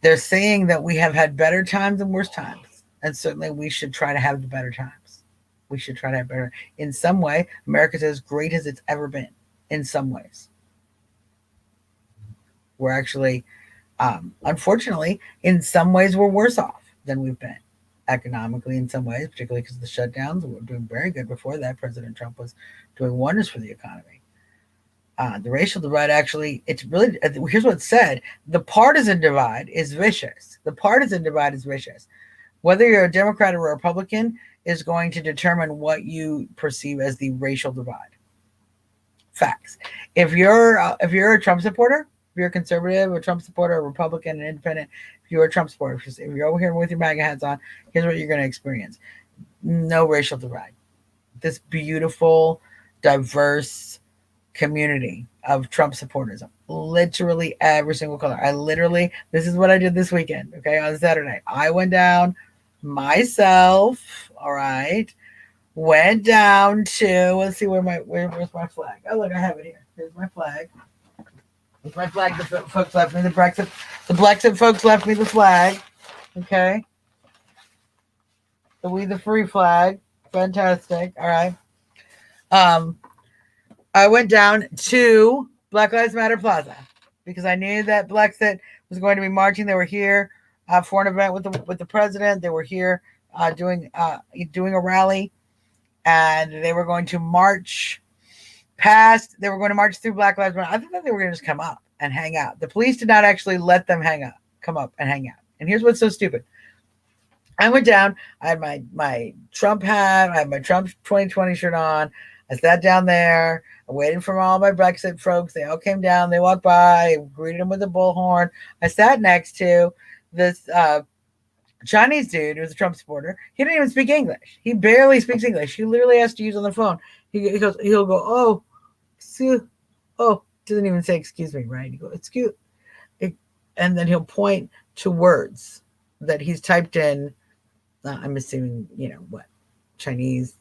They're saying that we have had better times and worse times. And certainly we should try to have the better times. We should try to have better. In some way, America's as great as it's ever been. In some ways. We're actually, unfortunately, in some ways we're worse off than we've been. Economically, in some ways, particularly because of the shutdowns. We were doing very good before that. President Trump was doing wonders for the economy. The racial divide, actually, it's really, here's what's said. The partisan divide is vicious. Whether you're a Democrat or a Republican is going to determine what you perceive as the racial divide. Facts. If you're a Trump supporter, if you're a conservative, a Trump supporter, a Republican, an independent, if you're a Trump supporter, if you're over here with your MAGA hats on, here's what you're going to experience. No racial divide. This beautiful, diverse community of Trump supporters. Literally every single color. This is what I did this weekend, okay, on Saturday. I went down myself, all right, went down to, let's see, where's my flag? Oh, look, I have it here. Here's my flag. With my flag, the folks left me the Brexit. The Brexit folks left me the flag. Okay. The We the Free flag. Fantastic. All right. I went down to Black Lives Matter Plaza because I knew that Brexit was going to be marching. They were here for an event with the president. They were here doing a rally, and they were going to march past. They were going to march through Black Lives Matter. I thought they were going to just come up and hang out. The police did not actually let them come up and hang out. And here's what's so stupid. I went down. I had my Trump hat. I had my Trump 2020 shirt on. I sat down there. I waited for all my Brexit folks. They all came down. They walked by. I greeted them with a bullhorn. I sat next to this Chinese dude who was a Trump supporter. He didn't even speak English. He barely speaks English. He literally has to use on the phone. He'll go, oh, excuse, oh, doesn't even say excuse me, right? He goes, excuse, and then he'll point to words that he's typed in. I'm assuming, what, Chinese,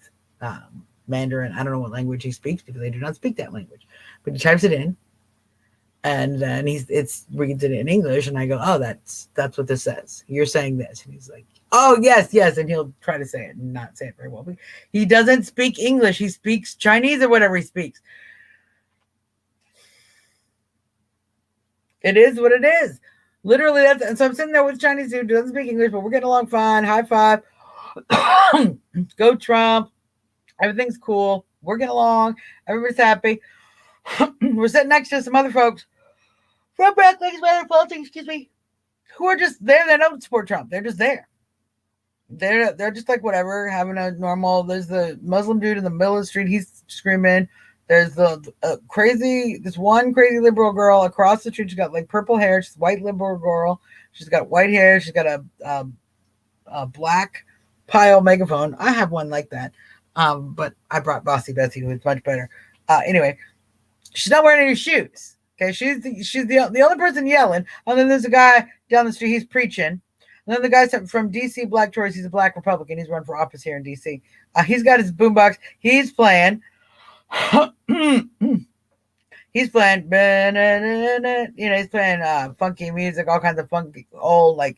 Mandarin. I don't know what language he speaks because they do not speak that language. But he types it in, and then reads it in English, and I go, oh, that's what this says. You're saying this, and he's like, oh, yes, and he'll try to say it and not say it very well. But he doesn't speak English. He speaks Chinese or whatever he speaks. It is what it is. Literally, and so I'm sitting there with a Chinese dude who doesn't speak English, but we're getting along fine. High five. Go Trump. Everything's cool. We're getting along. Everybody's happy. We're sitting next to some other folks from Black Lives Matter politics, who are just there. They don't support Trump. They're just there. They're just like whatever, having a normal. There's the Muslim dude in the middle of the street. He's screaming. There's this one crazy liberal girl across the street. She's got like purple hair. She's a white liberal girl. She's got white hair. She's got a black pile megaphone. I have one like that. But I brought Bossy Betsy, who is much better. Anyway, she's not wearing any shoes. Okay, she's the only person yelling. And then there's a guy down the street. He's preaching. And then the guy from DC, Black Tories. He's a black Republican. He's run for office here in DC. He's got his boombox. He's playing. He's playing. He's playing funky music, all kinds of funky old like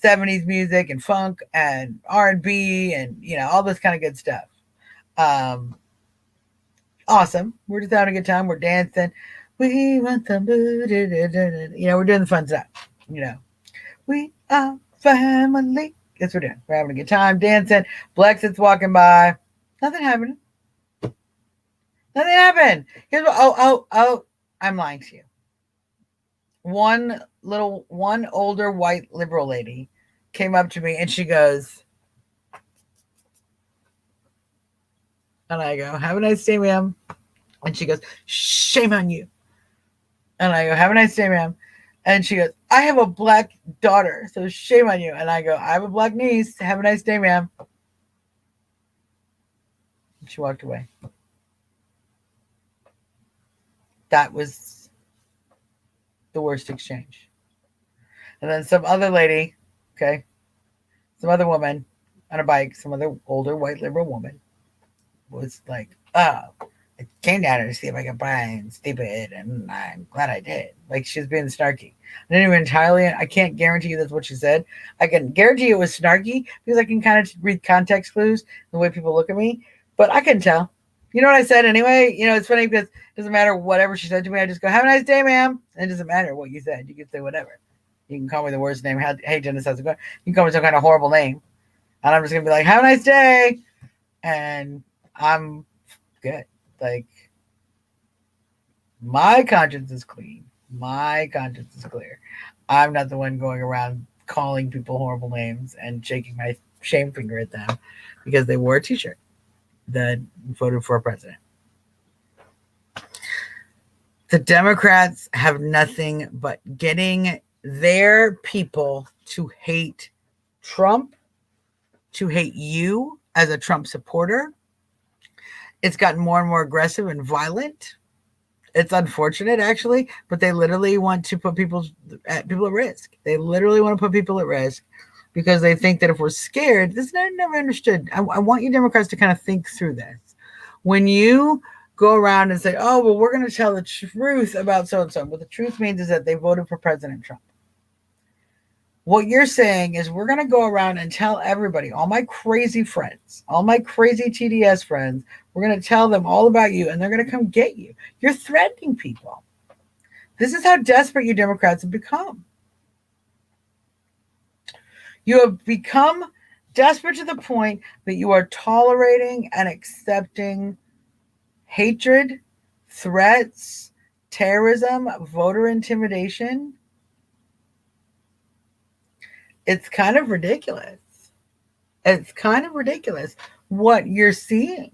70s music and funk and R&B and all this kind of good stuff. Awesome. We're just having a good time. We're dancing. We want the we're doing the fun stuff. We are family. That's what we're doing. We're having a good time dancing. Blexit's walking by. Nothing happened. Nothing happened. Here's what. I'm lying to you. One older white liberal lady came up to me and she goes, and I go, have a nice day, ma'am. And she goes, shame on you. And I go, have a nice day, ma'am. And she goes, I have a black daughter, so shame on you. And I go, I have a black niece. Have a nice day, ma'am. And she walked away. That was the worst exchange. And then some other lady, some other woman on a bike, some other older white liberal woman was like, oh, I came down here to see if I could buy stupid, and I'm glad I did. Like, she was being snarky. I didn't even entirely, I can't guarantee you that's what she said. I can guarantee it was snarky because I can kind of read context clues, the way people look at me, but I couldn't tell. You know what I said anyway? It's funny because it doesn't matter whatever she said to me. I just go, have a nice day, ma'am. And it doesn't matter what you said. You can say whatever. You can call me the worst name. Hey, Dennis, how's it going? You can call me some kind of horrible name. And I'm just going to be like, have a nice day. And I'm good. Like, my conscience is clean. My conscience is clear. I'm not the one going around calling people horrible names and shaking my shame finger at them because they wore a t-shirt that voted for a president. The Democrats have nothing but getting their people to hate Trump, to hate you as a Trump supporter. It's gotten more and more aggressive and violent. It's unfortunate, actually, but they literally want to put people at risk. They literally want to put people at risk because they think that if we're scared, this I never understood. I want you Democrats to kind of think through this. When you go around and say, oh, well, we're going to tell the truth about so and so. What the truth means is that they voted for President Trump. What you're saying is we're going to go around and tell everybody, all my crazy friends, all my crazy TDS friends, we're going to tell them all about you, and they're going to come get you. You're threatening people. This is how desperate you Democrats have become. You have become desperate to the point that you are tolerating and accepting hatred, threats, terrorism, voter intimidation. It's kind of ridiculous. It's kind of ridiculous what you're seeing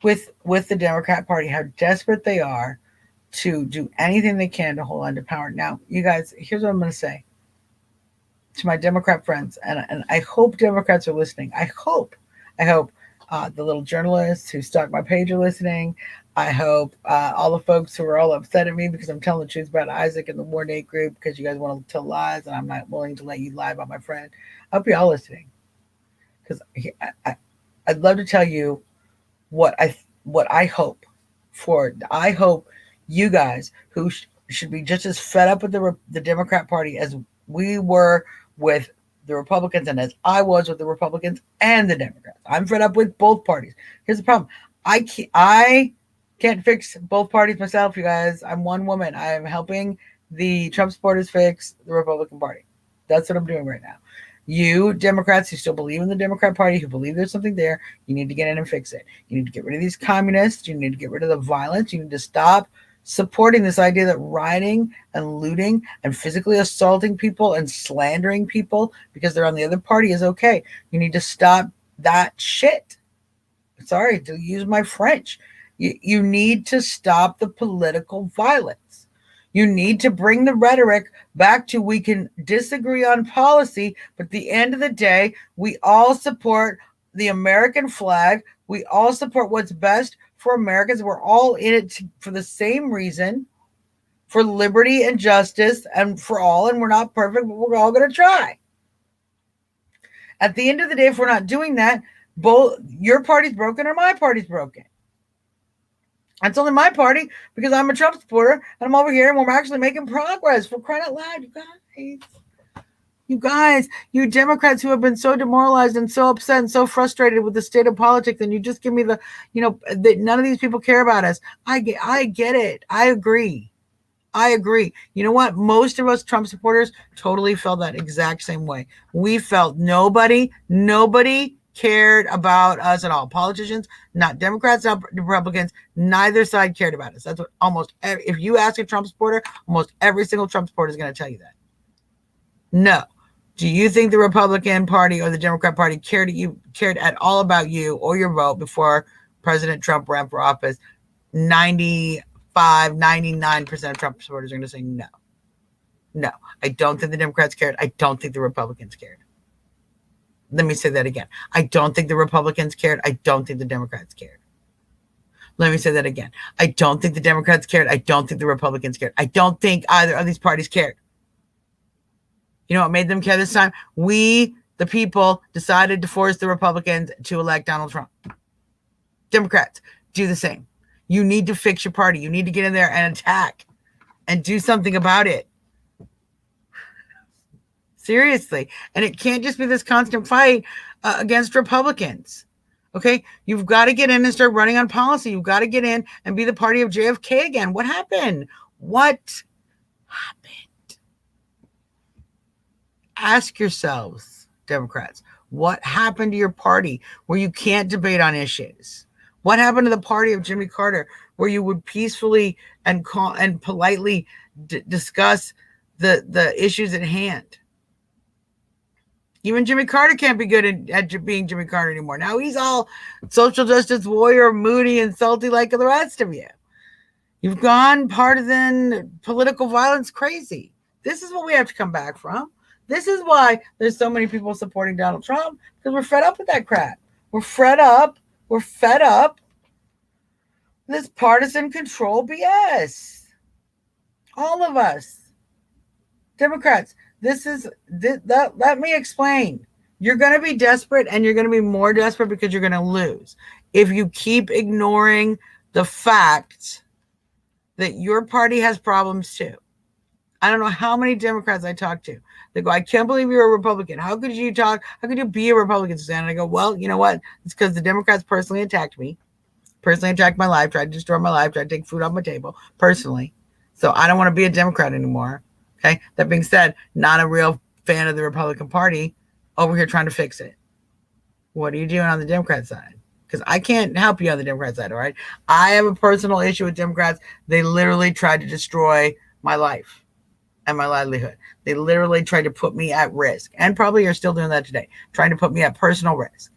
with the Democrat Party, how desperate they are to do anything they can to hold on to power. Now, you guys, here's what I'm going to say to my Democrat friends, and I hope Democrats are listening. I hope the little journalists who stalk my page are listening. I hope all the folks who are all upset at me because I'm telling the truth about Isaac and the War Date group because you guys want to tell lies and I'm not willing to let you lie about my friend. I hope you're all listening, because I'd love to tell you what I hope for. I hope you guys who should be just as fed up with the Democrat Party as we were with the Republicans and as I was with the Republicans and the Democrats. I'm fed up with both parties. Here's the problem. I can't fix both parties myself, you guys. I'm one woman. I am helping the Trump supporters fix the Republican Party. That's what I'm doing right now. You Democrats who still believe in the Democrat Party, who believe there's something there, you need to get in and fix it. You need to get rid of these communists. You need to get rid of the violence. You need to stop supporting this idea that rioting and looting and physically assaulting people and slandering people because they're on the other party is okay. You need to stop that shit. Sorry to use my French. You need to stop the political violence. You need to bring the rhetoric back to we can disagree on policy, but at the end of the day, we all support the American flag. We all support what's best for Americans. We're all in it for the same reason, for liberty and justice and for all. And we're not perfect, but we're all going to try. At the end of the day, if we're not doing that, both your party's broken or my party's broken. It's only my party because I'm a Trump supporter and I'm over here and we're actually making progress. For crying out loud, you Democrats who have been so demoralized and so upset and so frustrated with the state of politics, and you just give me that none of these people care about us. I get it. I agree. You know what? Most of us Trump supporters totally felt that exact same way. We felt nobody cared about us at all. Politicians, not Democrats, not Republicans, neither side cared about us. That's what if you ask a Trump supporter, almost every single Trump supporter is going to tell you that. No. Do you think the Republican Party or the Democrat Party cared at all about you or your vote before President Trump ran for office? 99% of Trump supporters are going to say no. No, I don't think the Democrats cared. I don't think the Republicans cared. Let me say that again. I don't think the Republicans cared. I don't think the Democrats cared. Let me say that again. I don't think the Democrats cared. I don't think the Republicans cared. I don't think either of these parties cared. You know what made them care this time? We, the people, decided to force the Republicans to elect Donald Trump. Democrats, do the same. You need to fix your party. You need to get in there and attack and do something about it. Seriously. And it can't just be this constant fight against Republicans. Okay? You've got to get in and start running on policy. You've got to get in and be the party of JFK again. What happened? What happened? Ask yourselves, Democrats, what happened to your party where you can't debate on issues? What happened to the party of Jimmy Carter where you would peacefully and politely discuss the issues at hand? Even Jimmy Carter can't be good at being Jimmy Carter anymore. Now he's all social justice warrior, moody and salty like the rest of you. You've gone partisan political violence crazy. This is what we have to come back from. This is why there's so many people supporting Donald Trump, because we're fed up with that crap. We're fed up. We're fed up with this partisan control BS. All of us. Democrats, let me explain. You're going to be desperate, and you're going to be more desperate because you're going to lose. If you keep ignoring the fact that your party has problems too. I don't know how many Democrats I talk to. They go, I can't believe you're a Republican. How could you be a Republican, Suzzanne? And I go, well, you know what? It's because the Democrats personally attacked me, personally attacked my life, tried to destroy my life, tried to take food off my table, personally. So I don't want to be a Democrat anymore. Okay. That being said, not a real fan of the Republican Party, over here trying to fix it. What are you doing on the Democrat side? Because I can't help you on the Democrat side, all right? I have a personal issue with Democrats. They literally tried to destroy my life and my livelihood. They literally tried to put me at risk, and probably are still doing that today, trying to put me at personal risk.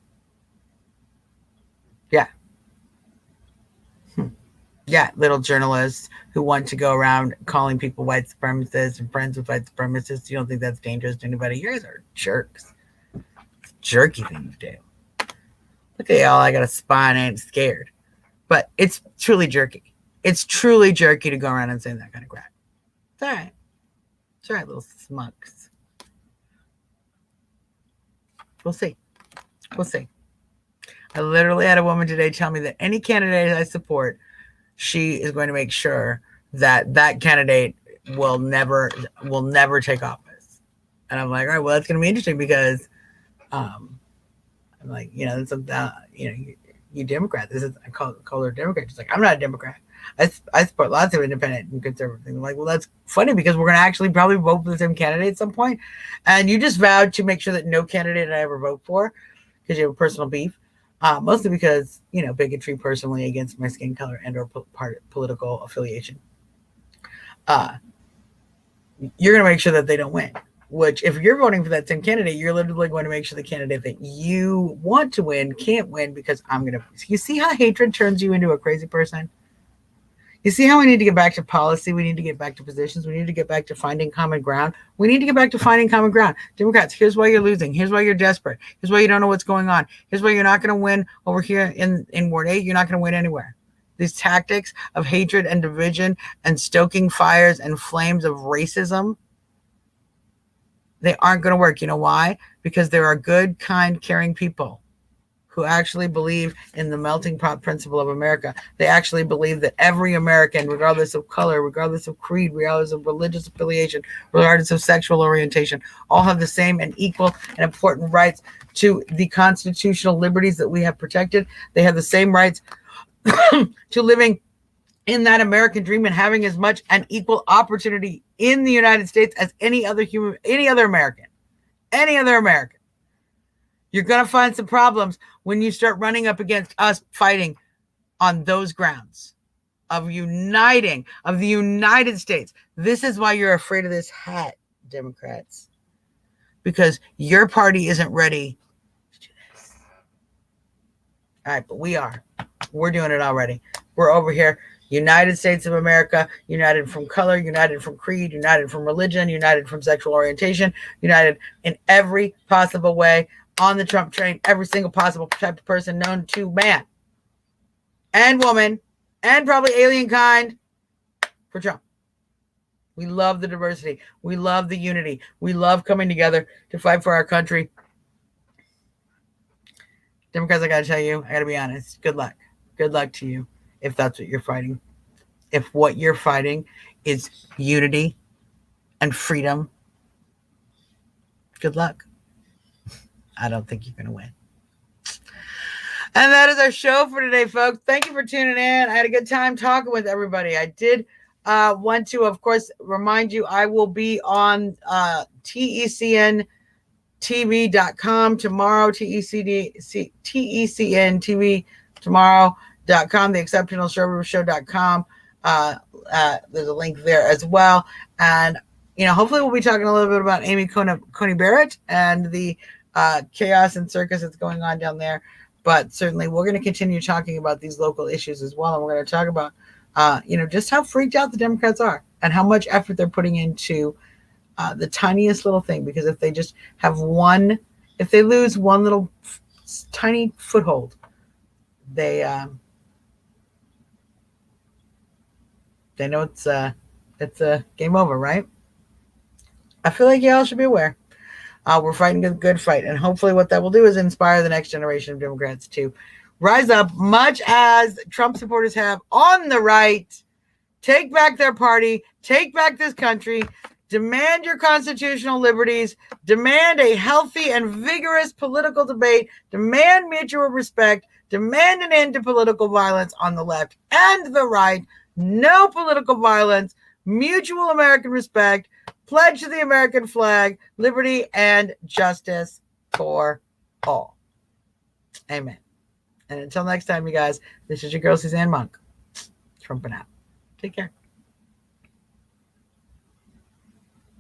Yeah. Yeah, little journalists who want to go around calling people white supremacists and friends with white supremacists. You don't think that's dangerous to anybody? You guys are jerks. It's a jerky thing to do. Look at y'all, I got a spine, I ain't scared. But it's truly jerky. It's truly jerky to go around and say that kind of crap. It's all right. It's all right, little smucks. We'll see. We'll see. I literally had a woman today tell me that any candidate I support, she is going to make sure that that candidate will never take office. And I'm like, all right, well, that's going to be interesting because I'm like, you Democrat. This is, I call her a Democrat. She's like, I'm not a Democrat. I support lots of independent and conservative things. I'm like, well, that's funny because we're going to actually probably vote for the same candidate at some point. And you just vowed to make sure that no candidate I ever vote for because you have a personal beef. Mostly because, bigotry personally against my skin color and or political affiliation. You're going to make sure that they don't win. Which, if you're voting for that same candidate, you're literally going to make sure the candidate that you want to win can't win because I'm going to. You see how hatred turns you into a crazy person? You see how we need to get back to policy? We need to get back to positions. We need to get back to finding common ground. We need to get back to finding common ground. Democrats, here's why you're losing. Here's why you're desperate. Here's why you don't know what's going on. Here's why you're not going to win over here in Ward 8. You're not going to win anywhere. These tactics of hatred and division and stoking fires and flames of racism, they aren't going to work. You know why? Because there are good, kind, caring people who actually believe in the melting pot principle of America. They actually believe that every American, regardless of color, regardless of creed, regardless of religious affiliation, regardless of sexual orientation, all have the same and equal and important rights to the constitutional liberties that we have protected. They have the same rights to living in that American dream and having as much and equal opportunity in the United States as any other American. You're going to find some problems when you start running up against us fighting on those grounds of uniting, of the United States. This is why you're afraid of this hat, Democrats, because your party isn't ready to do this. All right, but we are. We're doing it already. We're over here. United States of America, united from color, united from creed, united from religion, united from sexual orientation, united in every possible way on the Trump train, every single possible type of person known to man and woman and probably alien kind for Trump. We love the diversity. We love the unity. We love coming together to fight for our country. Democrats, I got to tell you, I got to be honest. Good luck. Good luck to you if that's what you're fighting. If what you're fighting is unity and freedom, good luck. I don't think you're going to win. And that is our show for today, folks. Thank you for tuning in. I had a good time talking with everybody. I did want to, of course, remind you I will be on TECNTV.com tomorrow, TECNTV tomorrow.com, theexceptionalshow.com. There's a link there as well. And, hopefully we'll be talking a little bit about Amy Coney Barrett and the chaos and circus that's going on down there. But certainly we're going to continue talking about these local issues as well. And we're going to talk about, just how freaked out the Democrats are and how much effort they're putting into the tiniest little thing. Because if they just have if they lose one little tiny foothold, they know it's a game over, right? I feel like y'all should be aware. We're fighting a good fight, and hopefully what that will do is inspire the next generation of Democrats to Rise up, much as Trump supporters have on the right. Take back their party. Take back this country. Demand your constitutional liberties. Demand a healthy and vigorous political debate. Demand mutual respect. Demand an end to political violence on the left and the right. No political violence. Mutual American respect. Pledge to the American flag. Liberty and justice for all. Amen. And until next time, you guys, this is your girl, Suzzanne Monk. Trumping out. Take care.